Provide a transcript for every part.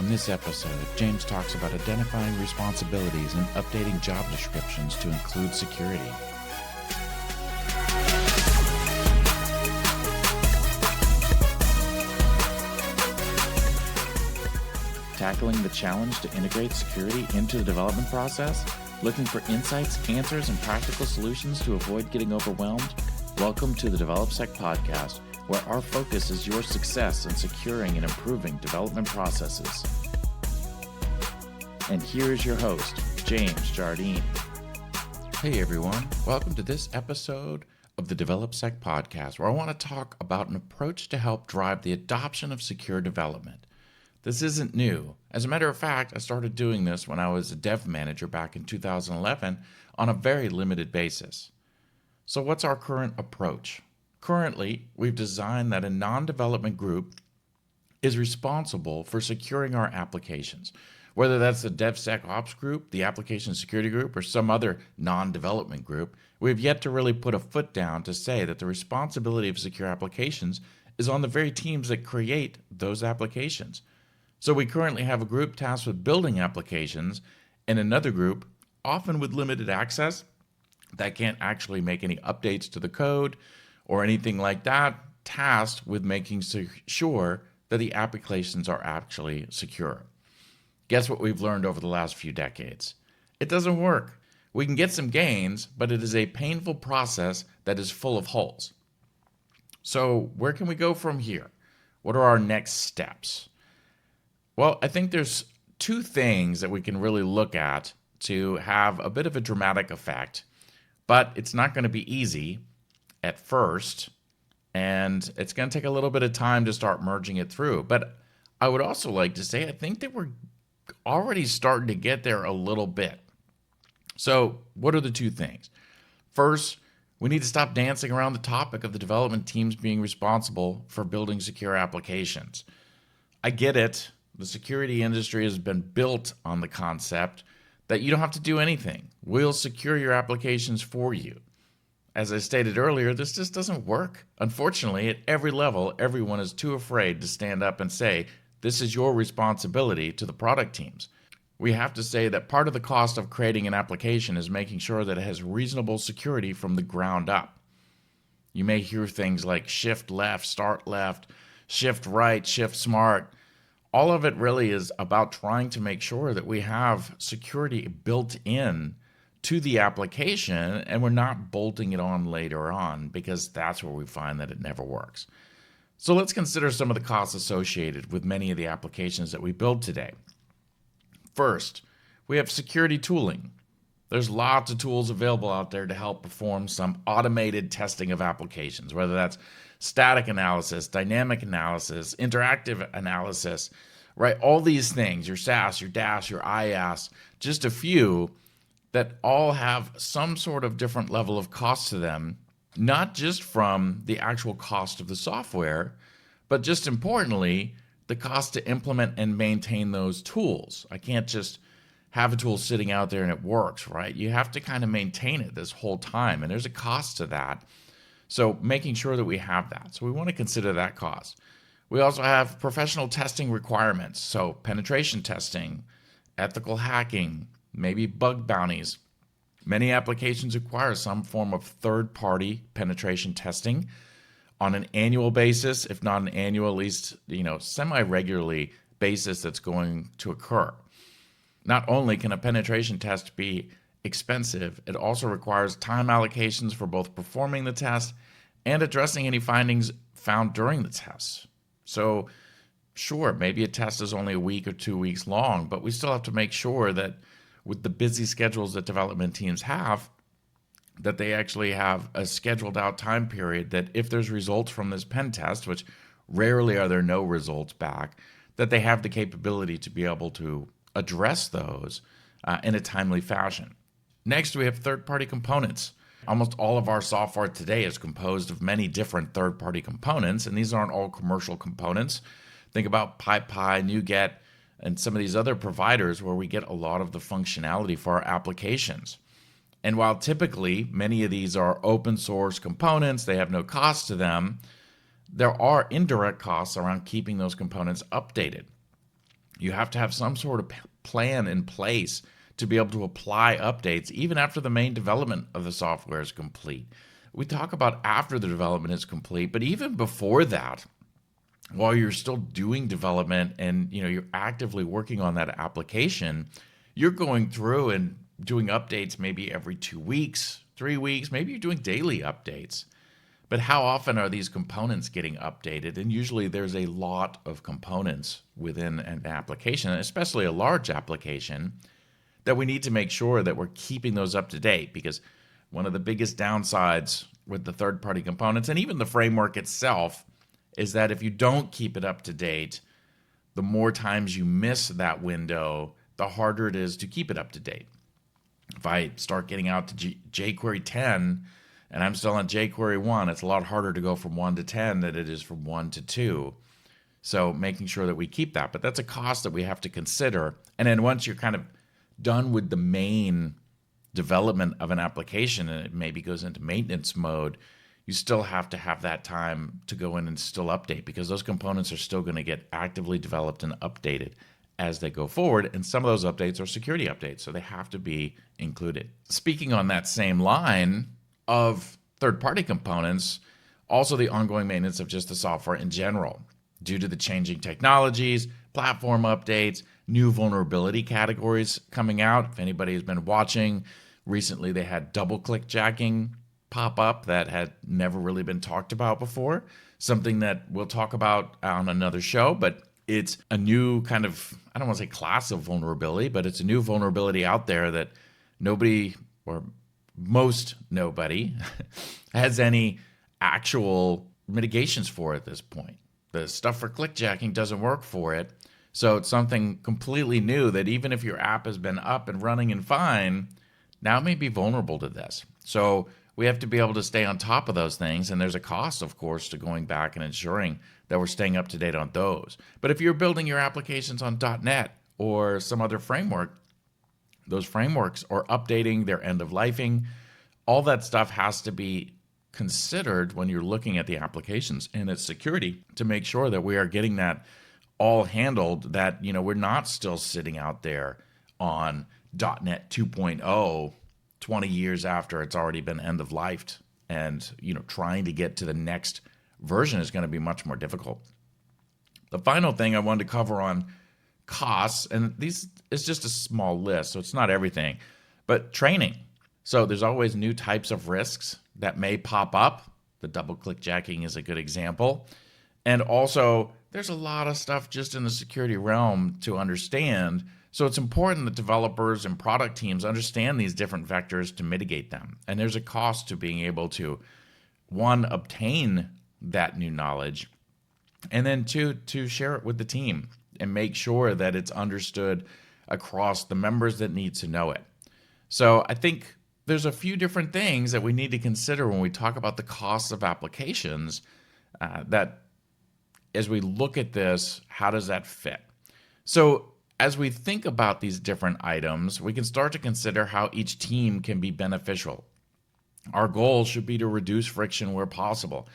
this episode, James talks about identifying responsibilities and updating job descriptions to include security. Tackling the challenge to integrate security into the development process? Looking for insights, answers, and practical solutions to avoid getting overwhelmed? Welcome to the DevelopSec podcast, where our focus is your success in securing and improving development processes. And here is your host, James Jardine. Hey everyone, welcome to this episode of the DevelopSec podcast, where I want to talk about an approach to help drive the adoption of secure development. This isn't new. As a matter of fact, I started doing this when I was a dev manager back in 2011 on a very limited basis. So what's our current approach? Currently, we've designed that a non-development group is responsible for securing our applications. Whether that's the DevSecOps group, the application security group, or some other non-development group, we've yet to really put a foot down to say that the responsibility of secure applications is on the very teams that create those applications. So we currently have a group tasked with building applications and another group, often with limited access, that can't actually make any updates to the code or anything like that, tasked with making sure that the applications are actually secure. Guess what we've learned over the last few decades? It doesn't work. We can get some gains, but it is a painful process that is full of holes. So where can we go from here? What are our next steps? Well, I think there's two things that we can really look at to have a bit of a dramatic effect, but it's not going to be easy at first, and it's going to take a little bit of time to start merging it through. But I would also like to say I think that we're already starting to get there a little bit. So what are the two things? First, we need to stop dancing around the topic of the development teams being responsible for building secure applications. I get it. The security industry has been built on the concept that you don't have to do anything. We'll secure your applications for you. As I stated earlier, this just doesn't work. Unfortunately, at every level, everyone is too afraid to stand up and say, this is your responsibility to the product teams. We have to say that part of the cost of creating an application is making sure that it has reasonable security from the ground up. You may hear things like shift left, start left, shift right, shift smart. All of it really is about trying to make sure that we have security built in to the application and we're not bolting it on later on, because that's where we find that it never works. So let's consider some of the costs associated with many of the applications that we build today. First, we have security tooling. There's lots of tools available out there to help perform some automated testing of applications, whether that's static analysis, dynamic analysis, interactive analysis, right? All these things, your SAS, your DAS, your IaaS, just a few that all have some sort of different level of cost to them, not just from the actual cost of the software, but just importantly, the cost to implement and maintain those tools. I can't just have a tool sitting out there and it works, right? You have to kind of maintain it this whole time, and there's a cost to that. So making sure that we have that. So we want to consider that cost. We also have professional testing requirements. So penetration testing, ethical hacking, maybe bug bounties. Many applications require some form of third-party penetration testing on an annual basis, if not an annual, at least, semi-regularly basis that's going to occur. Not only can a penetration test be expensive, it also requires time allocations for both performing the test and addressing any findings found during the test. So sure, maybe a test is only a week or 2 weeks long, but we still have to make sure that with the busy schedules that development teams have, that they actually have a scheduled out time period that if there's results from this pen test, which rarely are there no results back, that they have the capability to be able to address those in a timely fashion. Next, we have third-party components. Almost all of our software today is composed of many different third-party components, and these aren't all commercial components. Think about PyPy, NuGet, and some of these other providers where we get a lot of the functionality for our applications. And while typically many of these are open source components, they have no cost to them, there are indirect costs around keeping those components updated. You have to have some sort of plan in place to be able to apply updates even after the main development of the software is complete. We talk about after the development is complete, but even before that, while you're still doing development and you're actively working on that application, you're going through and doing updates maybe every 2 weeks, 3 weeks, maybe you're doing daily updates. But how often are these components getting updated? And usually there's a lot of components within an application, especially a large application, that we need to make sure that we're keeping those up to date, because one of the biggest downsides with the third-party components and even the framework itself is that if you don't keep it up to date, the more times you miss that window, the harder it is to keep it up to date. If I start getting out to jQuery 10 and I'm still on jQuery 1, it's a lot harder to go from 1 to 10 than it is from 1 to 2. So making sure that we keep that. But that's a cost that we have to consider. And then once you're kind of done with the main development of an application and it maybe goes into maintenance mode, you still have to have that time to go in and still update, because those components are still going to get actively developed and updated as they go forward. And some of those updates are security updates, so they have to be included. Speaking on that same line of third-party components, also the ongoing maintenance of just the software in general. Due to the changing technologies, platform updates, new vulnerability categories coming out. If anybody has been watching, recently they had double-click jacking pop up that had never really been talked about before. Something that we'll talk about on another show, but it's a new kind of, I don't want to say class of vulnerability, but it's a new vulnerability out there that nobody, or most nobody, has any actual mitigations for at this point. The stuff for clickjacking doesn't work for it. So it's something completely new that even if your app has been up and running and fine, now it may be vulnerable to this. So we have to be able to stay on top of those things. And there's a cost, of course, to going back and ensuring that we're staying up to date on those. But if you're building your applications on .NET or some other framework, those frameworks are updating, they're end-of-lifing. All that stuff has to be considered when you're looking at the applications and its security to make sure that we are getting that all handled, that we're not still sitting out there on .NET 2.0 20 years after it's already been end-of-lifed, and trying to get to the next version is going to be much more difficult. The final thing I wanted to cover on costs, and these is just a small list, so it's not everything, but training. So there's always new types of risks that may pop up. The double-click jacking is a good example. And also, there's a lot of stuff just in the security realm to understand. So it's important that developers and product teams understand these different vectors to mitigate them. And there's a cost to being able to, one, obtain that new knowledge, and then two, to share it with the team and make sure that it's understood across the members that need to know it. So I think there's a few different things that we need to consider when we talk about the costs of applications, that as we look at this, how does that fit? So as we think about these different items, we can start to consider how each team can be beneficial. Our goal should be to reduce friction where possible.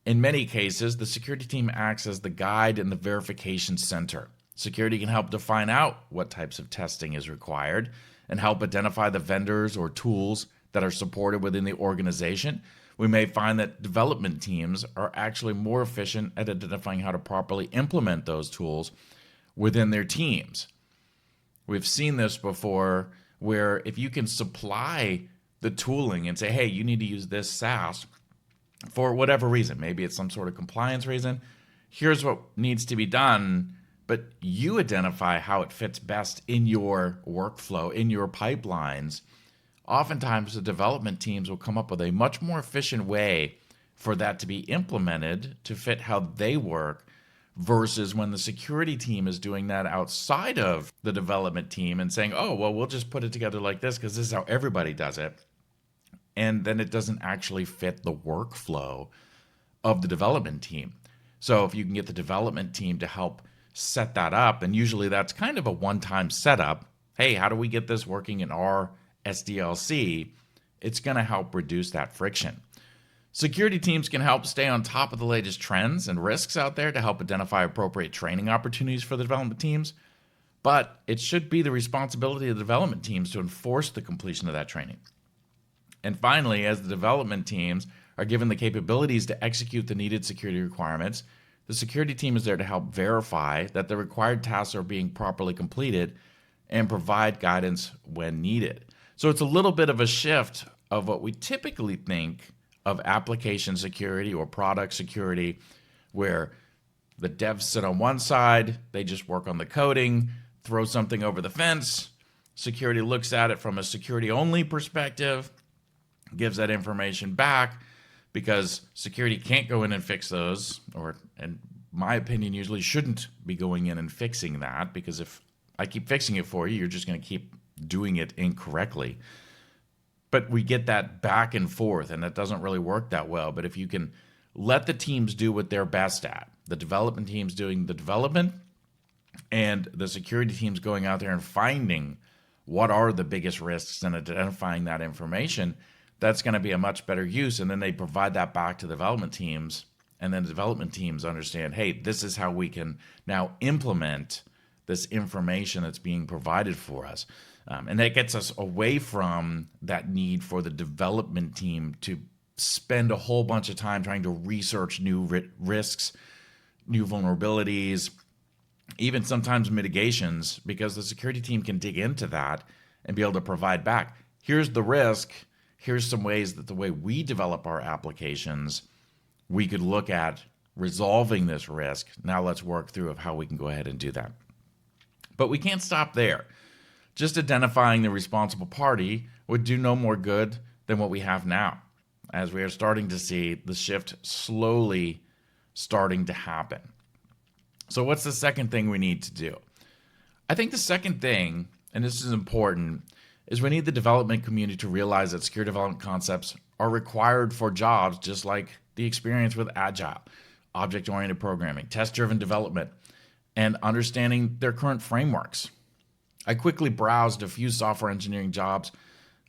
In many cases, the security team acts as the guide and the verification center. Security can help define out what types of testing is required and help identify the vendors or tools that are supported within the organization. We may find that development teams are actually more efficient at identifying how to properly implement those tools within their teams. We've seen this before, where if you can supply the tooling and say, hey, you need to use this SaaS for whatever reason, maybe it's some sort of compliance reason, here's what needs to be done, but you identify how it fits best in your workflow, in your pipelines. Oftentimes the development teams will come up with a much more efficient way for that to be implemented to fit how they work, versus when the security team is doing that outside of the development team and saying, oh, well, we'll just put it together like this because this is how everybody does it. And then it doesn't actually fit the workflow of the development team. So if you can get the development team to help set that up, and usually that's kind of a one-time setup. Hey, how do we get this working in our SDLC? It's going to help reduce that friction. Security teams can help stay on top of the latest trends and risks out there to help identify appropriate training opportunities for the development teams. But it should be the responsibility of the development teams to enforce the completion of that training. And finally, as the development teams are given the capabilities to execute the needed security requirements, the security team is there to help verify that the required tasks are being properly completed and provide guidance when needed. So it's a little bit of a shift of what we typically think of application security or product security, where the devs sit on one side, they just work on the coding, throw something over the fence. Security looks at it from a security-only perspective, gives that information back, because security can't go in and fix those, or, in my opinion, usually shouldn't be going in and fixing that, because if I keep fixing it for you, you're just going to keep doing it incorrectly. But we get that back and forth, and that doesn't really work that well. But if you can let the teams do what they're best at, the development teams doing the development, and the security teams going out there and finding what are the biggest risks and identifying that information, that's going to be a much better use. And then they provide that back to the development teams, and then the development teams understand, hey, this is how we can now implement this information that's being provided for us. And that gets us away from that need for the development team to spend a whole bunch of time trying to research new risks, new vulnerabilities, even sometimes mitigations, because the security team can dig into that and be able to provide back. Here's the risk. Here's some ways that the way we develop our applications, we could look at resolving this risk. Now let's work through of how we can go ahead and do that. But we can't stop there. Just identifying the responsible party would do no more good than what we have now, as we are starting to see the shift slowly starting to happen. So what's the second thing we need to do? I think the second thing, and this is important, is we need the development community to realize that secure development concepts are required for jobs, just like the experience with Agile, object-oriented programming, test-driven development, and understanding their current frameworks. I quickly browsed a few software engineering jobs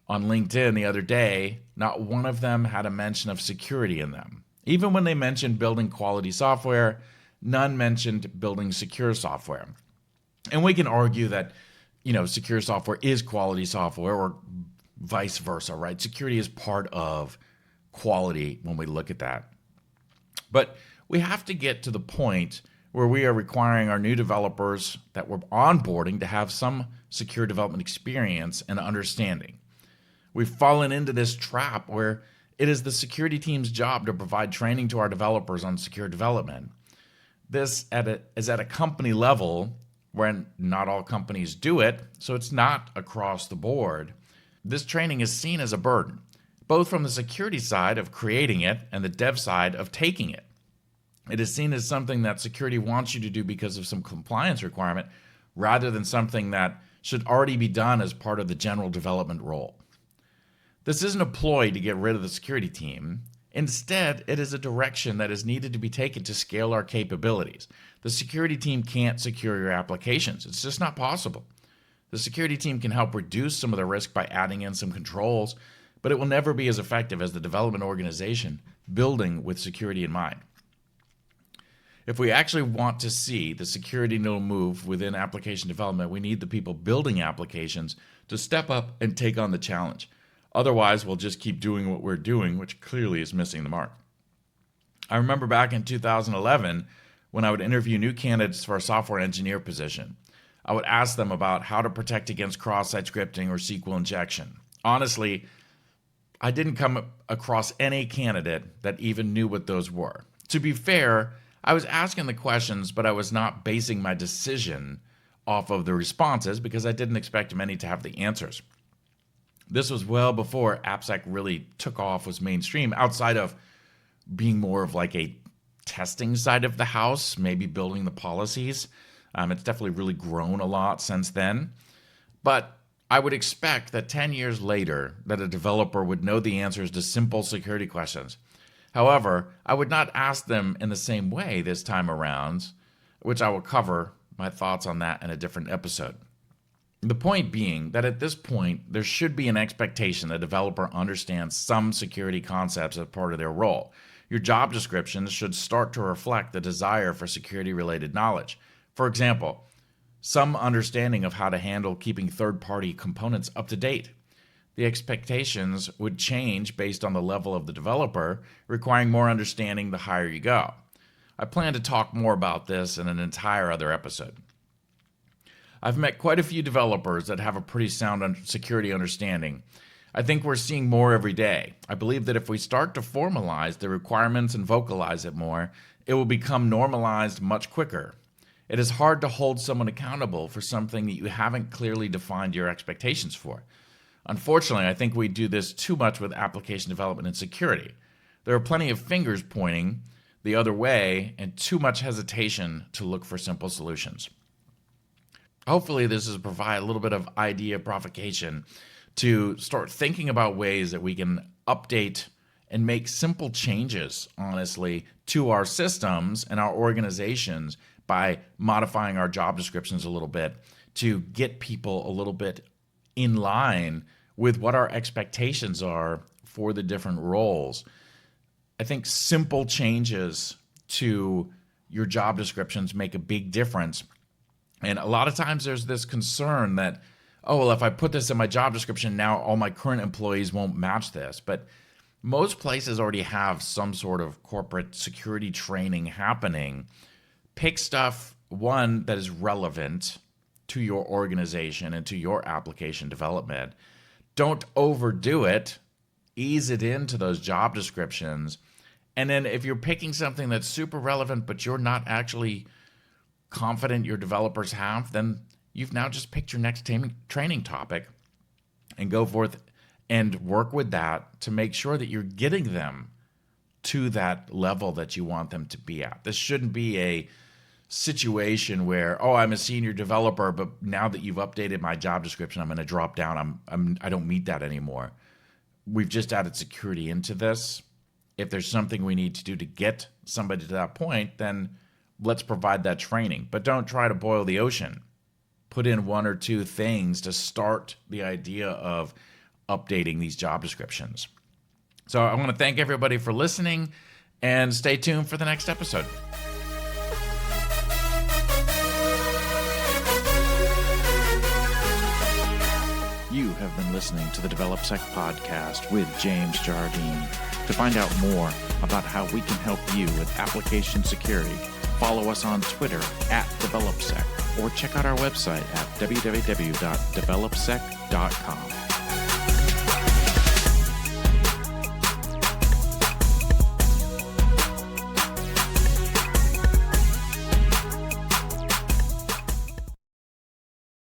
on LinkedIn the other day. Not one of them had a mention of security in them. Even when they mentioned building quality software, none mentioned building secure software. And we can argue that, secure software is quality software, or vice versa, right? Security is part of quality when we look at that. But we have to get to the point where we are requiring our new developers that we're onboarding to have some secure development experience and understanding. We've fallen into this trap where it is the security team's job to provide training to our developers on secure development. This is at a company level, where not all companies do it, so it's not across the board. This training is seen as a burden, both from the security side of creating it and the dev side of taking it. It is seen as something that security wants you to do because of some compliance requirement, rather than something that should already be done as part of the general development role. This isn't a ploy to get rid of the security team. Instead, it is a direction that is needed to be taken to scale our capabilities. The security team can't secure your applications. It's just not possible. The security team can help reduce some of the risk by adding in some controls, but it will never be as effective as the development organization building with security in mind. If we actually want to see the security needle move within application development, we need the people building applications to step up and take on the challenge. Otherwise, we'll just keep doing what we're doing, which clearly is missing the mark. I remember back in 2011, when I would interview new candidates for a software engineer position, I would ask them about how to protect against cross-site scripting or SQL injection. Honestly, I didn't come across any candidate that even knew what those were. To be fair, I was asking the questions, but I was not basing my decision off of the responses because I didn't expect many to have the answers. This was well before AppSec really took off, was mainstream, outside of being more of like a testing side of the house, maybe building the policies. It's definitely really grown a lot since then. But I would expect that 10 years later that a developer would know the answers to simple security questions. However, I would not ask them in the same way this time around, which I will cover my thoughts on that in a different episode. The point being that at this point, there should be an expectation that a developer understands some security concepts as part of their role. Your job descriptions should start to reflect the desire for security-related knowledge. For example, some understanding of how to handle keeping third-party components up to date. The expectations would change based on the level of the developer, requiring more understanding the higher you go. I plan to talk more about this in an entire other episode. I've met quite a few developers that have a pretty sound security understanding. I think we're seeing more every day. I believe that if we start to formalize the requirements and vocalize it more, it will become normalized much quicker. It is hard to hold someone accountable for something that you haven't clearly defined your expectations for. Unfortunately, I think we do this too much with application development and security. There are plenty of fingers pointing the other way and too much hesitation to look for simple solutions. Hopefully, this has provided a little bit of idea provocation to start thinking about ways that we can update and make simple changes, honestly, to our systems and our organizations by modifying our job descriptions a little bit to get people a little bit in line with what our expectations are for the different roles. I think simple changes to your job descriptions make a big difference. And a lot of times there's this concern that, oh, well, if I put this in my job description, now all my current employees won't match this. But most places already have some sort of corporate security training happening. Pick stuff, one, that is relevant to your organization and to your application development. Don't overdo it. Ease it into those job descriptions. And then if you're picking something that's super relevant, but you're not actually confident your developers have, then you've now just picked your next training topic and go forth and work with that to make sure that you're getting them to that level that you want them to be at. This shouldn't be a situation where, oh, I'm a senior developer, but now that you've updated my job description, I'm going to drop down. I don't meet that anymore. We've just added security into this. If there's something we need to do to get somebody to that point, then let's provide that training. But don't try to boil the ocean. Put in one or two things to start the idea of updating these job descriptions. So I want to thank everybody for listening and stay tuned for the next episode. You have been listening to the DevelopSec podcast with James Jardine. To find out more about how we can help you with application security, follow us on Twitter @DevelopSec or check out our website at www.developsec.com.